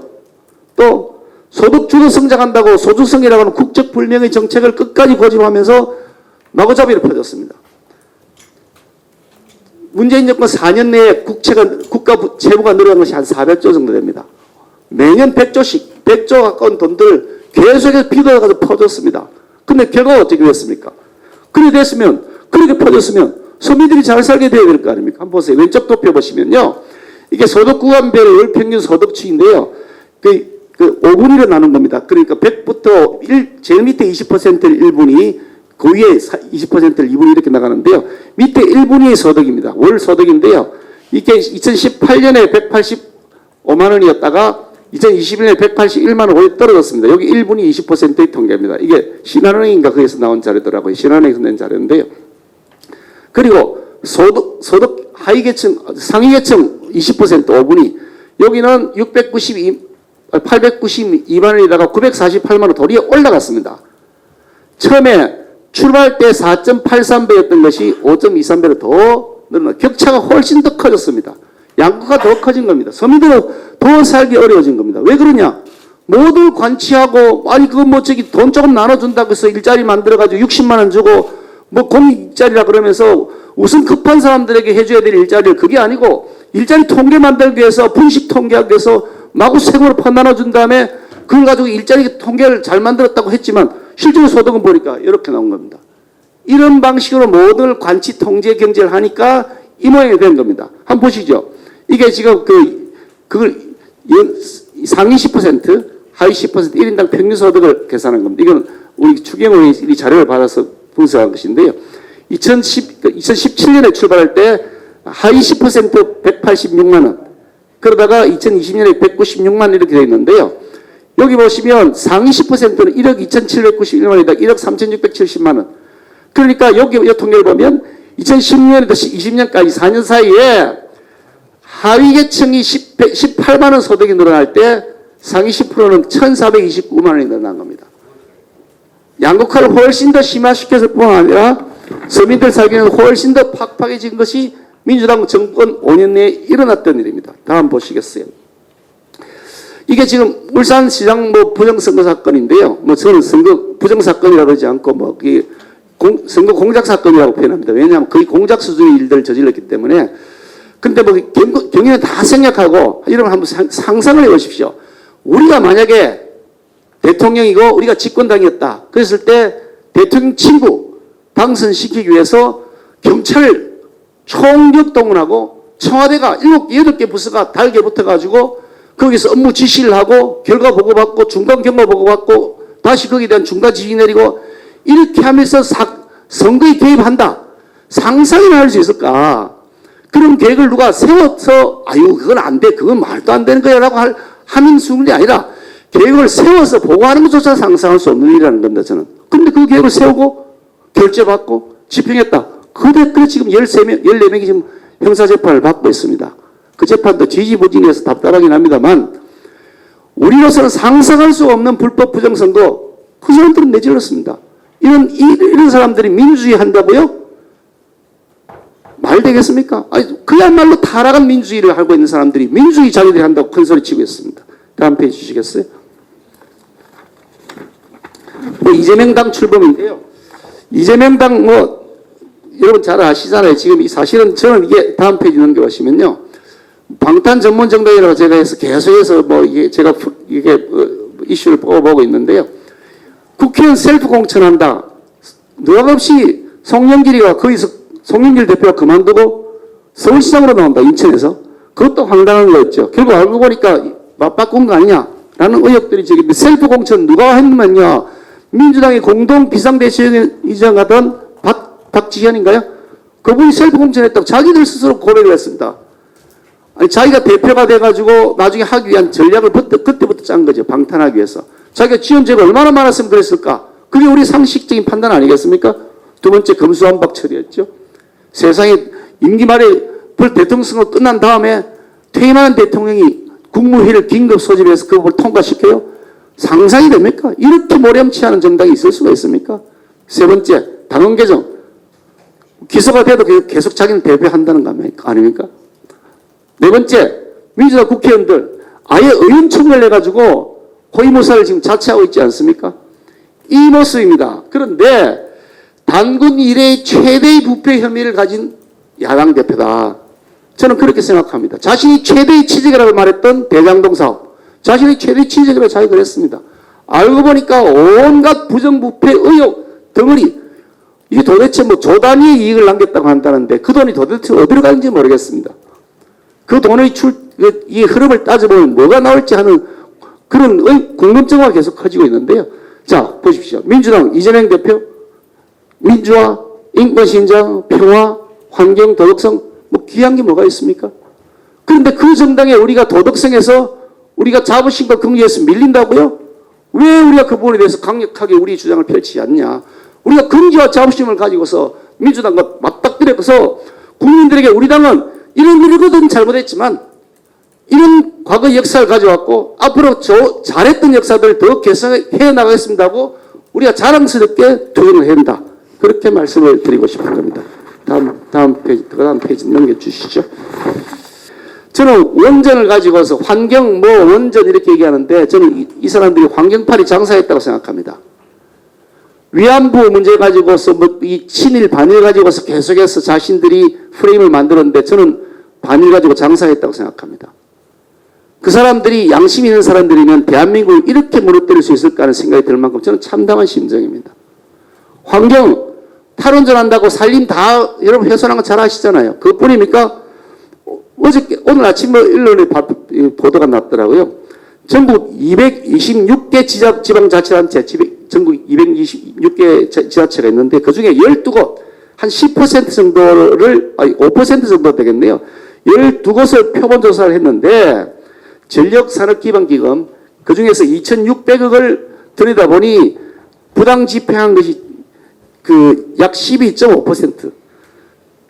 또 소득주도 성장한다고 소주성이라고 하는 국적불명의 정책을 끝까지 고집하면서 마구잡이로 펴졌습니다. 문재인 정권 4년 내에 국가 재무가 늘어난 것이 한 400조 정도 됩니다. 매년 100조 가까운 돈들을 계속해서 비도가서 퍼졌습니다. 근데 결과가 어떻게 됐습니까? 그렇게 퍼졌으면 서민들이 잘 살게 돼야 될 거 아닙니까? 한번 보세요. 왼쪽 도표 보시면요. 이게 소득 구간별 월평균 소득치인데요. 5분위로 나눈 겁니다. 그러니까 100부터 제일 밑에 20%를 1분위, 그 위에 20%를 2분위 이렇게 나가는데요. 밑에 1분위 소득입니다. 월 소득인데요. 이게 2018년에 185만 원이었다가 2021년에 181만 원 떨어졌습니다. 여기 1분위 20%의 통계입니다. 이게 신한은행인가 거기서 나온 자료더라고요. 신한은행에서 낸 자료인데요. 그리고 소득 하위계층, 상위계층 20% 5분위. 여기는 892만 원에다가 948만 원 도리에 올라갔습니다. 처음에 출발 때 4.83배였던 것이 5.23배로 더 늘어나 격차가 훨씬 더 커졌습니다. 양극화가 더 커진 겁니다. 서민들은 더 살기 어려워진 겁니다. 왜 그러냐? 모두 관치하고 아니 그거 뭐 저기 돈 조금 나눠준다고 해서 일자리 만들어가지고 60만 원 주고 뭐 공익일자리라 그러면서 우선 급한 사람들에게 해줘야 될 일자리를 그게 아니고 일자리 통계 만들기 위해서 분식 통계하기 위해서 마구 세금으로 퍼나눠 준 다음에 그걸 가지고 일자리 통계를 잘 만들었다고 했지만 실제로 소득은 보니까 이렇게 나온 겁니다. 이런 방식으로 모든 관치 통제 경제를 하니까 이 모양이 된 겁니다. 한번 보시죠. 이게 지금 상위 10%, 하위 10% 1인당 평균 소득을 계산한 겁니다. 이건 우리 추경의 이 자료를 받아서 분석한 것인데요. 2017년에 출발할 때 하위 10% 186만 원, 그러다가 2020년에 196만 원 이렇게 되어 있는데요. 여기 보시면 상위 10%는 1억 2,791만 원이다. 1억 3,670만 원. 그러니까 여기 이 통계를 보면 2010년에서 20년까지 4년 사이에 하위 계층이 18만 원 소득이 늘어날 때 상위 10%는 1,429만 원이 늘어난 겁니다. 양극화를 훨씬 더 심화시켰을 뿐만 아니라 서민들 살기는 훨씬 더 팍팍해진 것이 민주당 정권 5년 내에 일어났던 일입니다. 다음 보시겠어요. 이게 지금 울산시장 뭐 부정선거 사건인데요. 뭐 저는 선거 부정사건이라고 하지 않고 뭐 선거 공작 사건이라고 표현합니다. 왜냐하면 거의 공작 수준의 일들을 저질렀기 때문에. 근데 뭐 경위는 다 생략하고 여러분 한번 상상을 해보십시오. 우리가 만약에 대통령이고 우리가 집권당이었다. 그랬을 때 대통령 친구 당선시키기 위해서 경찰 총력 동원하고 청와대가 8개 부서가 달게 붙어가지고 거기서 업무 지시를 하고 결과 보고받고 중간 경과 보고받고 다시 거기에 대한 중간 지시 내리고 이렇게 하면서 선거에 개입한다. 상상이나 할 수 있을까? 그런 계획을 누가 세워서 아유 그건 안 돼. 그건 말도 안 되는 거야 라고 하는 수준이 아니라 계획을 세워서 보고하는 것조차 상상할 수 없는 일이라는 겁니다. 저는. 근데 그 계획을 세우고 결재받고 집행했다. 그래 지금 14명이 지금 형사재판을 받고 있습니다. 그 재판도 지지부진해서 답답하긴 합니다만 우리로서는 상상할 수 없는 불법 부정선거 그 사람들은 내질렀습니다. 이런 사람들이 민주주의 한다고요? 말 되겠습니까? 아니, 그야말로 타락한 민주주의를 하고 있는 사람들이 민주주의 자기들이 한다고 큰 소리 치고 있습니다. 다음 페이지 주시겠어요? 뭐 이재명 당 출범인데요. 이재명 당 여러분 잘 아시잖아요. 지금 사실은 저는 이게 다음 페이지 넘겨보시면요. 방탄 전문 정당이라고 제가 해서 계속해서 제가 이슈를 뽑아보고 있는데요. 국회의원 셀프 공천한다. 느닷없이 송영길이가 거기서 송영길 대표가 그만두고 서울시장으로 나온다. 인천에서. 그것도 황당한 거였죠. 결국 알고 보니까 맞바꾼 거 아니냐라는 의혹들이 저기 셀프 공천 누가 했느냐. 민주당의 공동 비상대책위원장하던 박지현인가요? 그분이 셀프 공천했다고 자기들 스스로 고백을 했습니다. 아니, 자기가 대표가 돼가지고 나중에 하기 위한 전략을 그때부터 짠 거죠. 방탄하기 위해서. 자기가 지원제가 얼마나 많았으면 그랬을까? 그게 우리 상식적인 판단 아니겠습니까? 두 번째 검수완박 처리했죠. 세상에 임기 말에 대통령 선거 끝난 다음에 퇴임하는 대통령이 국무회의를 긴급 소집해서 그걸 통과시켜요? 상상이 됩니까? 이렇게 모렴치하는 정당이 있을 수가 있습니까? 세 번째, 당헌 개정. 기소가 돼도 계속 자기는 대표한다는 거 아닙니까? 네 번째, 민주당 국회의원들 아예 의원총회를 해가지고 호위무사를 지금 자처하고 있지 않습니까? 이 모습입니다. 그런데 단군 이래의 최대의 부패 혐의를 가진 야당 대표다. 저는 그렇게 생각합니다. 자신이 최대의 취재라고 말했던 대장동 사업. 자신이 최대의 취재라고 자기가 그랬습니다. 알고 보니까 온갖 부정부패 의혹 덩어리. 이게 도대체 조 단위의 이익을 남겼다고 한다는데 그 돈이 도대체 어디로 가는지 모르겠습니다. 그 돈의 이 흐름을 따져보면 뭐가 나올지 하는 그런 궁금증만 계속 커지고 있는데요. 자, 보십시오. 민주당 이재명 대표, 민주화, 인권신장, 평화, 환경, 도덕성, 뭐 귀한 게 뭐가 있습니까? 그런데 그 정당에 우리가 도덕성에서 우리가 자부심과 긍지에서 밀린다고요? 왜 우리가 그 부분에 대해서 강력하게 우리 주장을 펼치지 않냐? 우리가 긍지와 자부심을 가지고서 민주당과 맞닥뜨려서 국민들에게 우리 당은 이런 잘못했지만 이런 과거 역사를 가져왔고 앞으로 잘했던 역사들을 더 개선해 나가겠습니다 하고 우리가 자랑스럽게 투쟁을 해야 한다. 그렇게 말씀을 드리고 싶은 겁니다. 다음 페이지 넘겨주시죠. 저는 원전을 가지고서 환경, 원전 이렇게 얘기하는데 저는 이 사람들이 환경파리 장사했다고 생각합니다. 위안부 문제 가지고서 이 친일 반일 가지고서 계속해서 자신들이 프레임을 만들었는데 저는 반일 가지고 장사했다고 생각합니다. 그 사람들이 양심 있는 사람들이면 대한민국을 이렇게 무너뜨릴 수 있을까 하는 생각이 들 만큼 저는 참담한 심정입니다. 환경 탈원전한다고 산림 다 여러분 훼손한 거 잘 아시잖아요. 그것뿐입니까? 오늘 아침 언론에 보도가 났더라고요. 전국 226개 지방자치단체, 전국 226개 지자체가 있는데 그중에 12곳, 한 10% 정도를, 5% 정도 되겠네요. 12곳을 표본조사를 했는데 전력산업기반기금 그중에서 2,600억을 들여다보니 부당 집행한 것이 약 12.5%.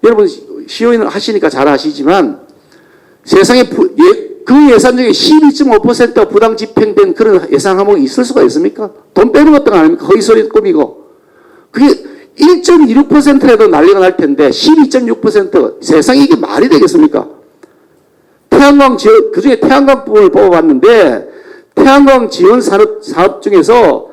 여러분 시의원 하시니까 잘 아시지만 세상에 그 예산 중에 12.5%가 부당 집행된 그런 예산 항목이 있을 수가 있습니까? 돈 빼는 것도 아닙니까? 허위소리 꾸미고. 그게 1.26%라도 난리가 날 텐데 12.6% 세상에 이게 말이 되겠습니까? 태양광 지원, 그 중에 태양광 부분을 뽑아봤는데 태양광 지원 사업 중에서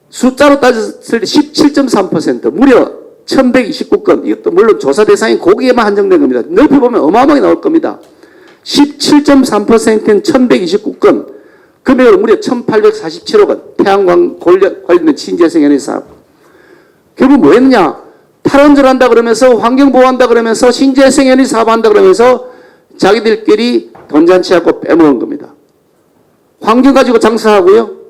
숫자로 따졌을 때 17.3% 무려 1129건, 이것도 물론 조사 대상이 거기에만 한정된 겁니다. 넓히 보면 어마어마하게 나올 겁니다. 17.3%인 1129건, 금액으로 무려 1847억 원, 태양광 관련된 신재생 에너지 사업. 결국 뭐 했느냐? 탈원전한다 그러면서 환경보호한다 그러면서 신재생 에너지 사업한다 그러면서 자기들끼리 돈잔치하고 빼먹은 겁니다. 환경 가지고 장사하고요.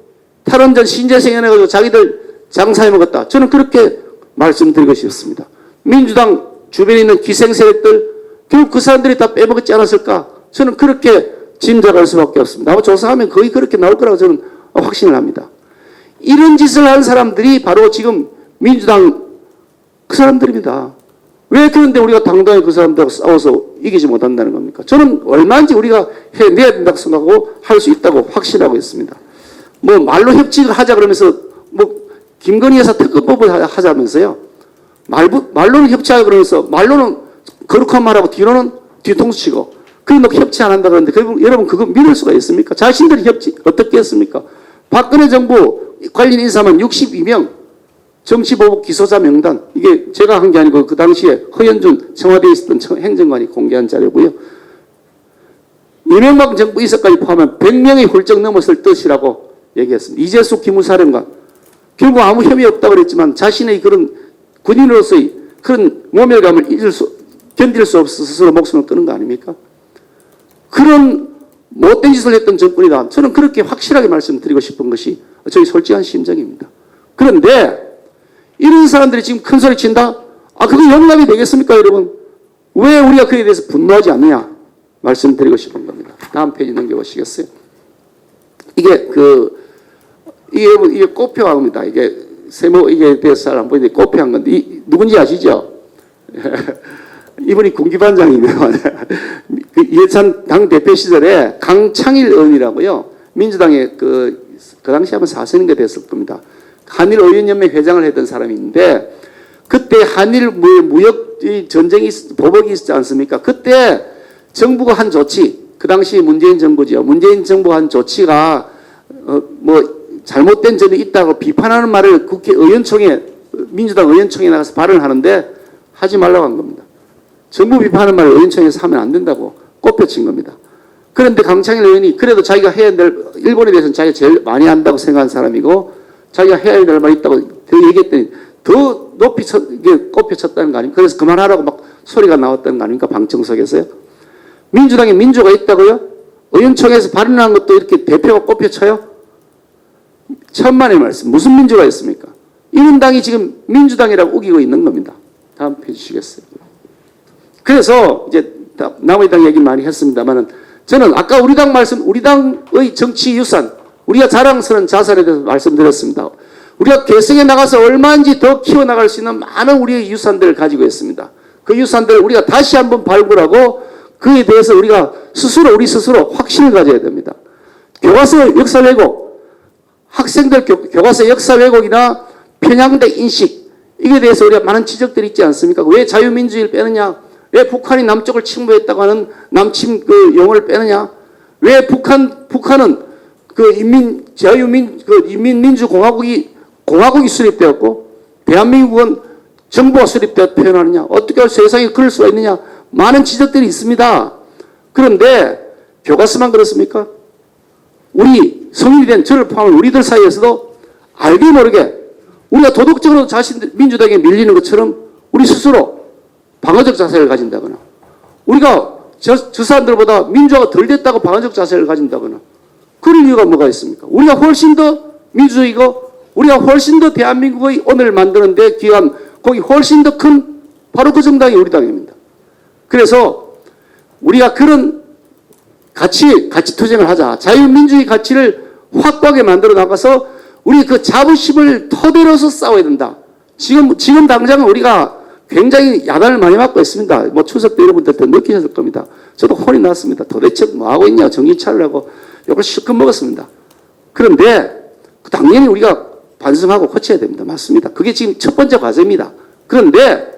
탈원전 신재생 에너지 가지고 자기들 장사해 먹었다. 저는 그렇게 말씀드리고 싶습니다. 민주당 주변에 있는 기생세력들 결국 그 사람들이 다 빼먹었지 않았을까? 저는 그렇게 짐작할 수밖에 없습니다. 아마 조사하면 거의 그렇게 나올 거라고 저는 확신을 합니다. 이런 짓을 한 사람들이 바로 지금 민주당 그 사람들입니다. 왜 그런데 우리가 당당히 그 사람들하고 싸워서 이기지 못한다는 겁니까? 저는 얼마인지 우리가 해내야 된다고 생각하고 할 수 있다고 확신하고 있습니다. 뭐 말로 협치를 하자 그러면서 김건희 여사 특검법을 하자면서요. 말로는 협치하자 그러면서 말로는 거룩한 말하고 뒤로는 뒤통수 치고 그래놓고 협치 안 한다 그러는데 여러분 그거 믿을 수가 있습니까? 자신들이 협치 어떻게 했습니까? 박근혜 정부 관련 인사만 62명 정치보복 기소자 명단 이게 제가 한 게 아니고 그 당시에 허현준 청와대에 있었던 행정관이 공개한 자료고요. 이명박 정부 이사까지 포함하면 100명이 훌쩍 넘었을 뜻이라고 얘기했습니다. 이재수 기무사령관 결국 아무 혐의 없다고 그랬지만 자신의 그런 군인으로서의 그런 모멸감을 견딜 수 없어서 스스로 목숨을 끊은 거 아닙니까? 그런 못된 짓을 했던 정권이다. 저는 그렇게 확실하게 말씀드리고 싶은 것이 저희 솔직한 심정입니다. 그런데 이런 사람들이 지금 큰 소리 친다? 그거 용납이 되겠습니까, 여러분? 왜 우리가 그에 대해서 분노하지 않느냐? 말씀드리고 싶은 겁니다. 다음 페이지 넘겨보시겠어요? 이게 여러분, 이게 꽃표합니다. 이게 이게 대해서 잘 안 보이는데 꽃표한 건데, 누군지 아시죠? 이분이 군기반장이면, 예산 당대표 시절에 강창일 의원이라고요. 민주당의 그 당시에 아마 4선인가 됐을 겁니다. 한일의원연맹 회장을 했던 사람이 있는데, 그때 한일 무역 전쟁이, 보복이 있었지 않습니까? 그때 정부가 한 조치, 그 당시 문재인 정부죠. 문재인 정부가 한 조치가, 잘못된 점이 있다고 비판하는 말을 국회 의원총회, 민주당 의원총회에 나가서 발언을 하는데 하지 말라고 한 겁니다. 정부 비판하는 말을 의원총회에서 하면 안 된다고 꼽혀친 겁니다. 그런데 강창일 의원이 그래도 자기가 해야 될, 일본에 대해서는 자기가 제일 많이 한다고 생각한 사람이고 자기가 해야 될 말이 있다고 더 얘기했더니 더 높이 꼽혀쳤다는 거 아닙니까? 그래서 그만하라고 막 소리가 나왔다는 거 아닙니까? 방청석에서요. 민주당에 민주가 있다고요? 의원총회에서 발언한 것도 이렇게 대표가 꼽혀쳐요? 천만의 말씀. 무슨 민주가 있습니까? 이런 당이 지금 민주당이라고 우기고 있는 겁니다. 다음 페이지 주시겠어요? 그래서 이제 남의 당 얘기 많이 했습니다만은 저는 아까 우리 당의 정치 유산, 우리가 자랑스러운 자산에 대해서 말씀드렸습니다. 우리가 개성에 나가서 얼마인지 더 키워나갈 수 있는 많은 우리의 유산들을 가지고 있습니다. 그 유산들을 우리가 다시 한번 발굴하고 그에 대해서 우리 스스로 확신을 가져야 됩니다. 교과서 역사 왜곡, 학생들 교과서 역사 왜곡이나 편향된 인식, 이게 대해서 우리가 많은 지적들이 있지 않습니까? 왜 자유민주주의를 빼느냐? 왜 북한이 남쪽을 침범했다고 하는 남침 그 용어를 빼느냐? 왜 북한은 그 인민민주공화국이 수립되었고 대한민국은 정부가 수립되어 표현하느냐? 어떻게 세상에 그럴 수가 있느냐? 많은 지적들이 있습니다. 그런데 교과서만 그렇습니까? 우리 성인이 된 저를 포함한 우리들 사이에서도 알게 모르게 우리가 도덕적으로 민주당에 밀리는 것처럼 우리 스스로 방어적 자세를 가진다거나 우리가 저 사람들보다 민주화가 덜 됐다고 방어적 자세를 가진다거나 그럴 이유가 뭐가 있습니까? 우리가 훨씬 더 민주주의고 우리가 훨씬 더 대한민국의 오늘을 만드는 데 기여한 거기 훨씬 더 큰 바로 그 정당이 우리 당입니다. 그래서 우리가 그런 가치 투쟁을 하자. 자유민주주의 가치를 확고하게 만들어 나가서 우리 그 자부심을 토대로서 싸워야 된다. 지금 당장은 우리가 굉장히 야단을 많이 맞고 있습니다. 뭐 추석 때 여러분들도 느끼셨을 겁니다. 저도 혼이 났습니다. 도대체 뭐 하고 있냐, 정신 차리라고 욕을 실컷 먹었습니다. 그런데 당연히 우리가 반성하고 고쳐야 됩니다. 맞습니다. 그게 지금 첫 번째 과제입니다. 그런데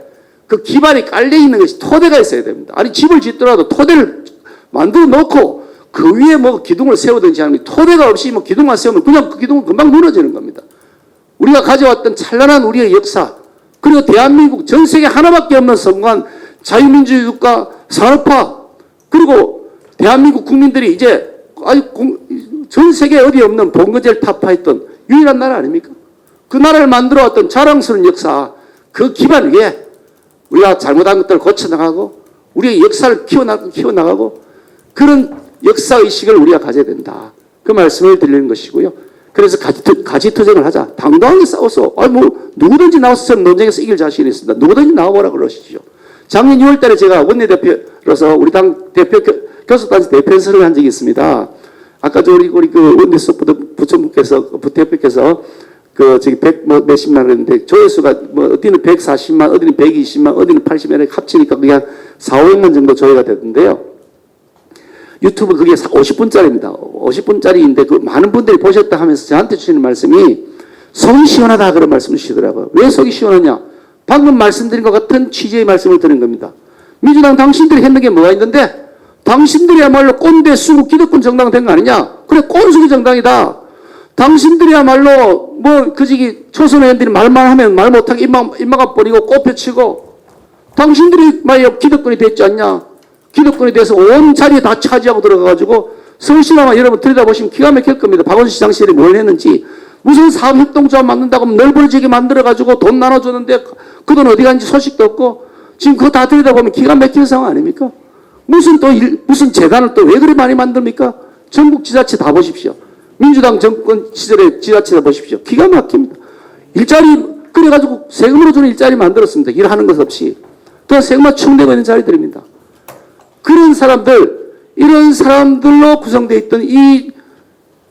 그 기반이 깔려 있는 것이 토대가 있어야 됩니다. 아니 집을 짓더라도 토대를 만들어 놓고 그 위에 뭐 기둥을 세우든지 하는 토대가 없이 뭐 기둥만 세우면 그냥 그 기둥은 금방 무너지는 겁니다. 우리가 가져왔던 찬란한 우리의 역사 그리고 대한민국 전 세계 하나밖에 없는 성공한 자유민주주의 국가 산업화 그리고 대한민국 국민들이 이제 전 세계 어디 없는 봉건제를 타파했던 유일한 나라 아닙니까? 그 나라를 만들어왔던 자랑스러운 역사 그 기반 위에 우리가 잘못한 것들을 고쳐나가고 우리의 역사를 키워나가고 그런 역사의식을 우리가 가져야 된다. 그 말씀을 드리는 것이고요. 그래서 가지투쟁을 하자. 당당하게 싸워서 누구든지 나와서 논쟁에서 이길 자신이 있습니다. 누구든지 나와보라 그러시죠. 작년 6월 달에 제가 원내대표로서 우리 당 교섭단체 대표연설을 한 적이 있습니다. 아까 우리 그 원내수석 부대표께서 저기 100 몇십만 원인데 조회수가 어디는 140만, 어디는 120만, 어디는 80만 합치니까 그게 한 4, 500만 정도 조회가 됐는데요. 유튜브 그게 50분짜리입니다. 50분짜리인데 그 많은 분들이 보셨다 하면서 저한테 주시는 말씀이 속이 시원하다 그런 말씀을 주시더라고요. 왜 속이 시원하냐? 방금 말씀드린 것 같은 취지의 말씀을 드린 겁니다. 민주당 당신들이 했는 게 뭐가 있는데 당신들이야말로 꼰대 수구 기득권 정당 된 거 아니냐? 그래 꼰수기 정당이다. 당신들이야말로 초선의원들이 말만 하면 말 못하게 입마가 버리고 꽃펴치고 당신들이 말이야 기득권이 됐지 않냐? 기득권에 대해서 온 자리에 다 차지하고 들어가가지고 서울시나마 여러분 들여다보시면 기가 막힐 겁니다. 박원순 시장실이 뭘 했는지 무슨 사업협동조합 만든다고 넓어지게 만들어가지고 돈 나눠줬는데 그 돈 어디 갔는지 소식도 없고 지금 그거 다 들여다보면 기가 막히는 상황 아닙니까? 무슨 재단을 또 왜 그리 많이 만듭니까? 전국 지자체 다 보십시오. 민주당 정권 시절의 지자체 다 보십시오. 기가 막힙니다. 일자리 그래가지고 세금으로 주는 일자리 만들었습니다. 일하는 것 없이. 또 세금만 충내고 있는 자리들입니다. 그런 사람들, 이런 사람들로 구성되어 있던 이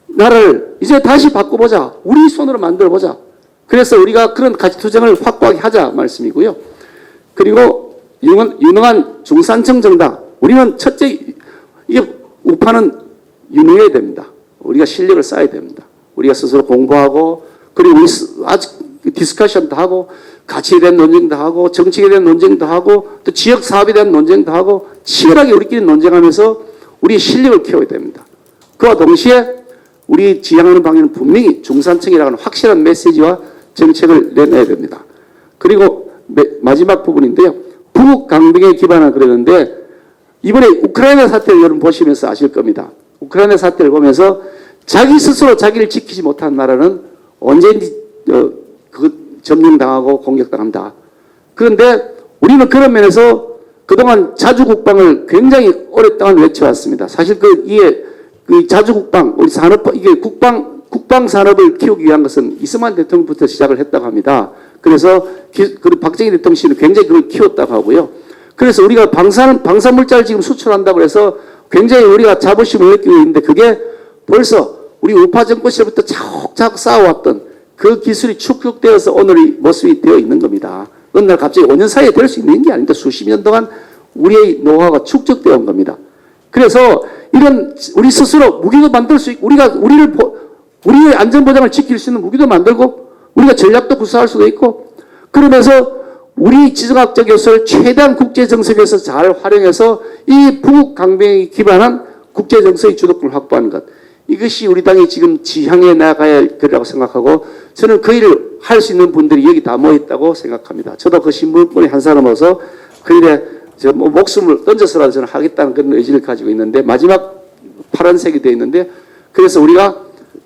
나라를 이제 다시 바꿔보자. 우리 손으로 만들어보자. 그래서 우리가 그런 가치투쟁을 확고하게 하자 말씀이고요. 그리고 유능한 중산층 정당. 우리는 첫째, 이게 우파는 유능해야 됩니다. 우리가 실력을 쌓아야 됩니다. 우리가 스스로 공부하고, 그리고 우리 아주 디스커션도 하고, 가치에 대한 논쟁도 하고, 정책에 대한 논쟁도 하고, 또 지역 사업에 대한 논쟁도 하고, 치열하게 우리끼리 논쟁하면서 우리의 실력을 키워야 됩니다. 그와 동시에 우리 지향하는 방향은 분명히 중산층이라는 확실한 메시지와 정책을 내놔야 됩니다. 그리고 마지막 부분인데요. 부국 강등에 기반한 그러는데 이번에 우크라이나 사태를 여러분 보시면서 아실 겁니다. 우크라이나 사태를 보면서 자기 스스로 자기를 지키지 못한 나라는 언제든지 점령당하고 공격당한다. 그런데 우리는 그런 면에서 그동안 자주국방을 굉장히 오랫동안 외쳐왔습니다. 사실 그 자주국방, 우리 산업, 이게 국방 산업을 키우기 위한 것은 이승만 대통령부터 시작을 했다고 합니다. 그래서 그리고 박정희 대통령씨는 굉장히 그걸 키웠다고 하고요. 그래서 우리가 방사물자를 지금 수출한다고 해서 굉장히 우리가 자부심을 느끼고 있는데 그게 벌써 우리 우파 정권 시절부터 차곡차곡 쌓아왔던 그 기술이 축적되어서 오늘의 모습이 되어 있는 겁니다. 어느 날 갑자기 5년 사이에 될 수 있는 게 아닌데 수십 년 동안 우리의 노하우가 축적되어 온 겁니다. 그래서 이런 우리 스스로 무기도 만들 수 있고 우리의 안전보장을 지킬 수 있는 무기도 만들고 우리가 전략도 구사할 수도 있고 그러면서 우리 지정학적 요소를 최대한 국제정세에서 잘 활용해서 이 북극 강병에 기반한 국제정세의 주도권을 확보하는 것. 이것이 우리 당이 지금 지향해 나가야 할 거라고 생각하고 저는 그 일을 할 수 있는 분들이 여기 다 모였다고 생각합니다. 저도 그 신분권의 한 사람으로서 그 일에 목숨을 던져서라도 저는 하겠다는 그런 의지를 가지고 있는데 마지막 파란색이 되어 있는데 그래서 우리가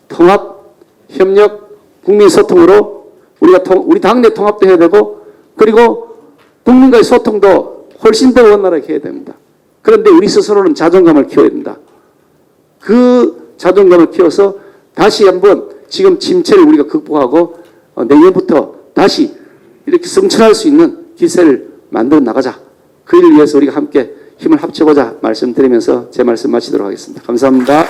통합, 협력, 국민소통으로 우리 당내 통합도 해야 되고 그리고 국민과의 소통도 훨씬 더 원활하게 해야 됩니다. 그런데 우리 스스로는 자존감을 키워야 된다. 그 자존감을 키워서 다시 한번 지금 침체를 우리가 극복하고 내년부터 다시 이렇게 성찰할 수 있는 기세를 만들어 나가자. 그 일을 위해서 우리가 함께 힘을 합쳐보자 말씀드리면서 제 말씀 마치도록 하겠습니다. 감사합니다.